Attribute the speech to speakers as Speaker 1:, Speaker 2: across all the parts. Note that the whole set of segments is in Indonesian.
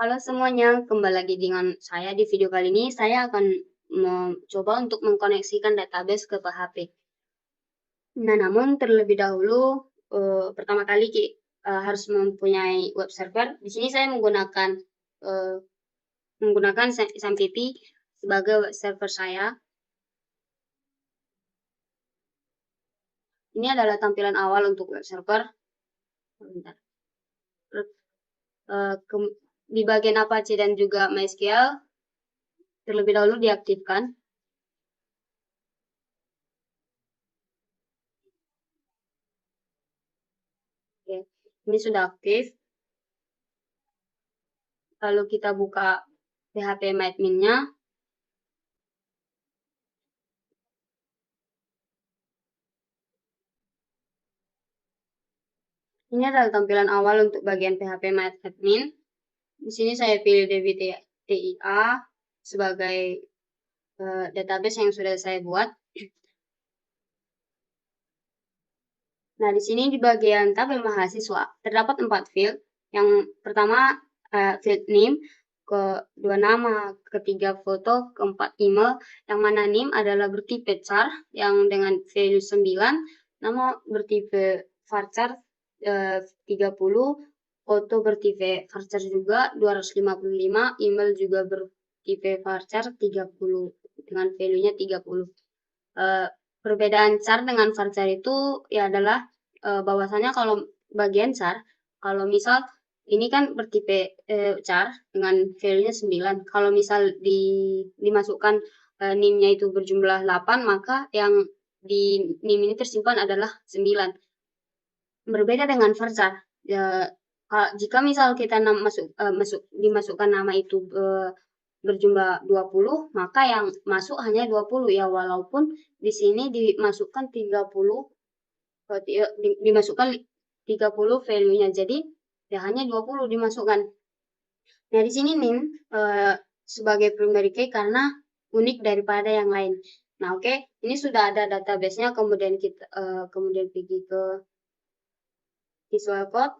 Speaker 1: Halo semuanya, kembali lagi dengan saya di video kali ini. Saya akan mencoba untuk mengkoneksikan database ke PHP. Nah, namun terlebih dahulu, pertama kali harus mempunyai web server. Di sini saya menggunakan SAMPP sebagai web server saya. Ini adalah tampilan awal untuk web server. Bentar. Di bagian Apache dan juga MySQL terlebih dahulu diaktifkan. Oke, ini sudah aktif. Lalu kita buka php-admin-nya. Ini adalah tampilan awal untuk bagian php-admin. Di sini saya pilih DBTIA sebagai database yang sudah saya buat. Nah, di sini di bagian tabel mahasiswa terdapat 4 field. Yang pertama field name, kedua nama, ketiga foto, keempat email. Yang mana name adalah bertipe char yang dengan value 9, nama bertipe varchar 30, foto bertipe varchar juga 255, email juga bertipe varchar 30 dengan value-nya 30. Perbedaan char dengan varchar itu ya adalah bahwasanya kalau bagian char, kalau misal ini kan bertipe char dengan value-nya 9. Kalau misal dimasukkan NIM-nya itu berjumlah 8, maka yang di NIM ini tersimpan adalah 9. Berbeda dengan varchar. Jika misal kita dimasukkan nama itu berjumlah 20, maka yang masuk hanya 20 ya, walaupun di sini dimasukkan 30, dimasukkan 30 value-nya. Jadi ya hanya 20 dimasukkan. Nah, di sini NIM sebagai primary key karena unik daripada yang lain. Nah, oke, ini sudah ada database-nya, kemudian kita kemudian pergi ke Visual Code.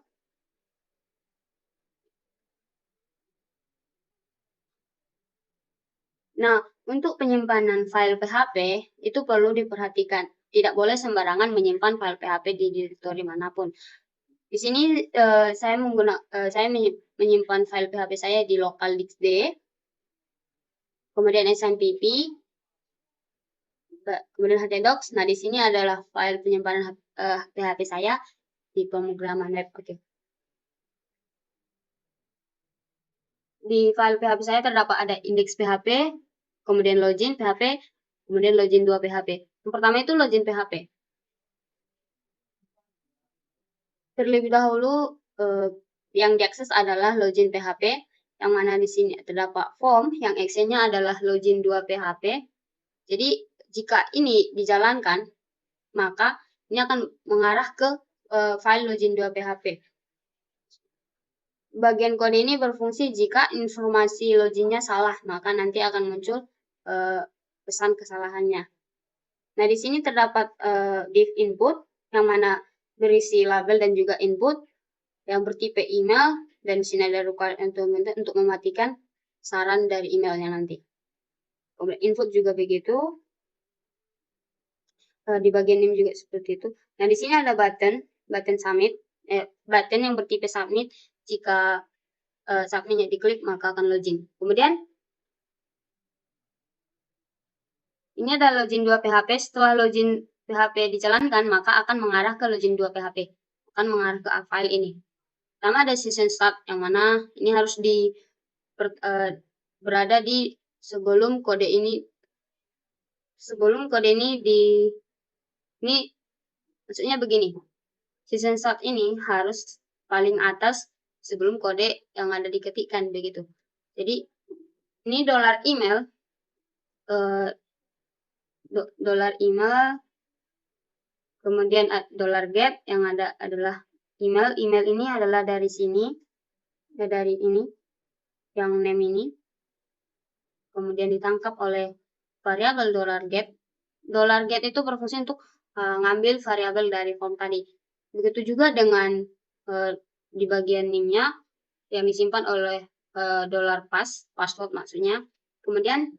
Speaker 1: Nah, untuk penyimpanan file PHP itu perlu diperhatikan. Tidak boleh sembarangan menyimpan file PHP di directory manapun. Di sini saya menyimpan file PHP saya di local disk D, kemudian SAMPP, kemudian htdocs. Nah, di sini adalah file penyimpanan PHP saya di pemrograman web. Oke. Di file PHP saya terdapat ada index PHP, kemudian login PHP, kemudian login 2 PHP. Yang pertama itu login PHP. Terlebih dahulu yang diakses adalah login PHP, yang mana di sini terdapat form yang actionnya adalah login 2 PHP. Jadi jika ini dijalankan, maka ini akan mengarah ke file login 2 PHP. Bagian kode ini berfungsi jika informasi loginnya salah, maka nanti akan muncul pesan kesalahannya. Nah, di sini terdapat div input yang mana berisi label dan juga input yang bertipe email, dan di sini ada requirement untuk mematikan saran dari emailnya nanti. Kemudian input juga begitu. Di bagian ini juga seperti itu. Nah, di sini ada button submit, button yang bertipe submit. Jika submitnya diklik maka akan login. Kemudian ini adalah login 2 PHP. Setelah login PHP dijalankan, maka akan mengarah ke login 2 PHP. Akan mengarah ke file ini. Pertama ada session start, yang mana ini harus berada di sebelum kode ini. Ini maksudnya begini. Session start ini harus paling atas sebelum kode yang ada diketikkan begitu. Jadi ini $email, kemudian $get yang ada adalah email. Email ini adalah dari sini, dari ini, yang name ini. Kemudian ditangkap oleh variabel $get. $get itu berfungsi untuk ngambil variabel dari form tadi. Begitu juga dengan di bagian name-nya yang disimpan oleh password maksudnya. Kemudian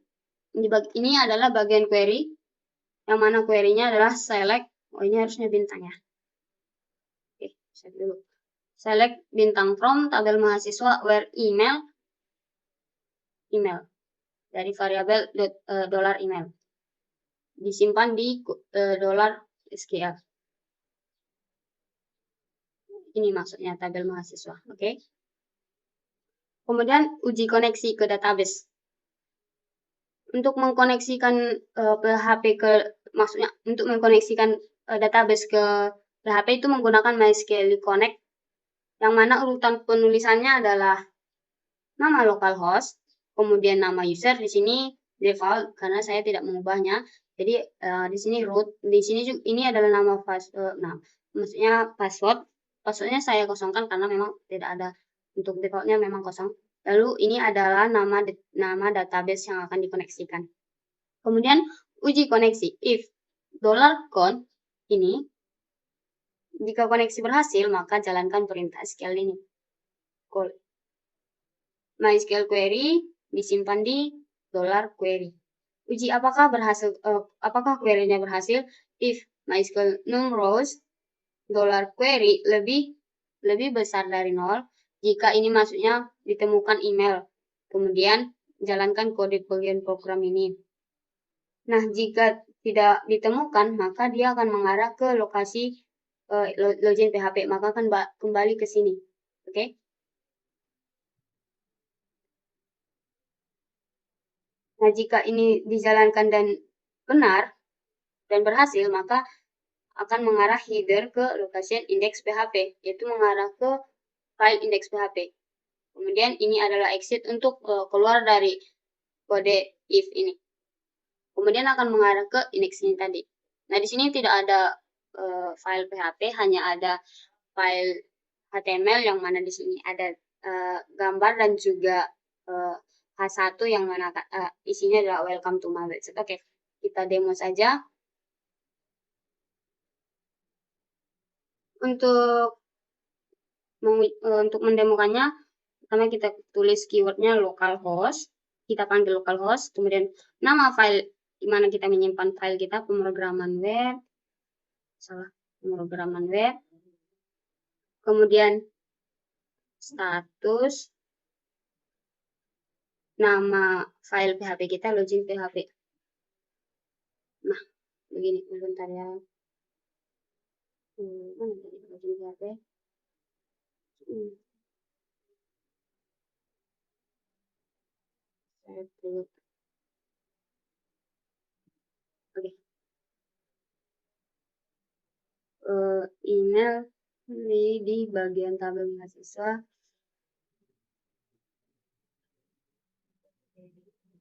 Speaker 1: ini adalah bagian query, yang mana query-nya adalah select. Oh, ini harusnya bintang ya. Oke, set dulu. Select bintang from tabel mahasiswa where email dari variabel $email disimpan di $SQL. Ini maksudnya tabel mahasiswa. Oke. Kemudian uji koneksi ke database. Untuk mengkoneksikan PHP maksudnya untuk mengkoneksikan database ke PHP itu menggunakan MySQL Connect, yang mana urutan penulisannya adalah nama localhost, kemudian nama user. Di sini default karena saya tidak mengubahnya. Jadi di sini root, di sini juga, ini adalah nama maksudnya password. Passwordnya saya kosongkan karena memang tidak ada, untuk defaultnya memang kosong. Lalu ini adalah nama database yang akan dikoneksikan. Kemudian uji koneksi. If $count ini, jika koneksi berhasil, maka jalankan perintah SQL ini. Call MySQL query disimpan di $query. Uji apakah query-nya berhasil. If MySQL num rows $query lebih besar dari 0, jika ini maksudnya ditemukan email. Kemudian jalankan kode bagian program ini. Nah, jika tidak ditemukan, maka dia akan mengarah ke lokasi login PHP, maka akan kembali ke sini. Oke? Nah, jika ini dijalankan dan benar dan berhasil, maka akan mengarah header ke location index PHP, yaitu mengarah ke file index PHP. Kemudian ini adalah exit untuk keluar dari kode if ini. Kemudian akan mengarah ke index ini tadi. Nah, di sini tidak ada file PHP, hanya ada file HTML, yang mana di sini ada gambar dan juga H1 yang mana isinya adalah welcome to my website. Oke, kita demo saja. Untuk mendemokannya, pertama kita tulis keywordnya localhost, kita panggil localhost, kemudian nama file di mana kita menyimpan file kita, pemrograman web, kemudian status, nama file PHP kita, login PHP. Nah, begini, bentar ya. Mana tadi login PHP? Oke. Email di bagian tabel mahasiswa,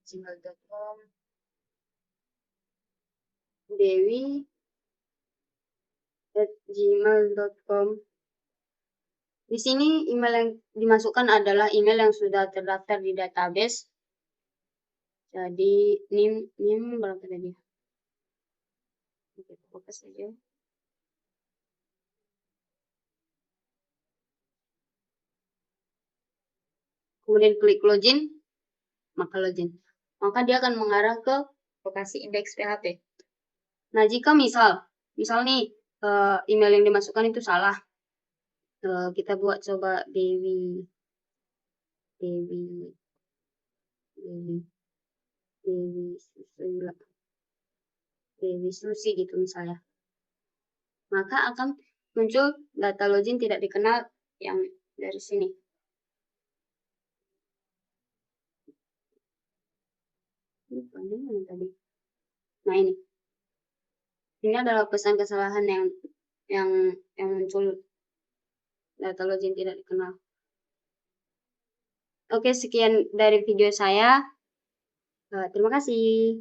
Speaker 1: gmail.com, dewi@gmail.com. Di sini email yang dimasukkan adalah email yang sudah terdaftar di database. Jadi NIM berapa tadi? Oke, fokus saja. Kemudian klik login, maka dia akan mengarah ke lokasi indeks PHP. Nah, jika misal nih email yang dimasukkan itu salah, kita buat coba Dewi Susi gitu misalnya, maka akan muncul data login tidak dikenal yang dari sini. Nah, ini adalah pesan kesalahan yang muncul, data login tidak dikenal. Oke, sekian dari video saya. Terima kasih.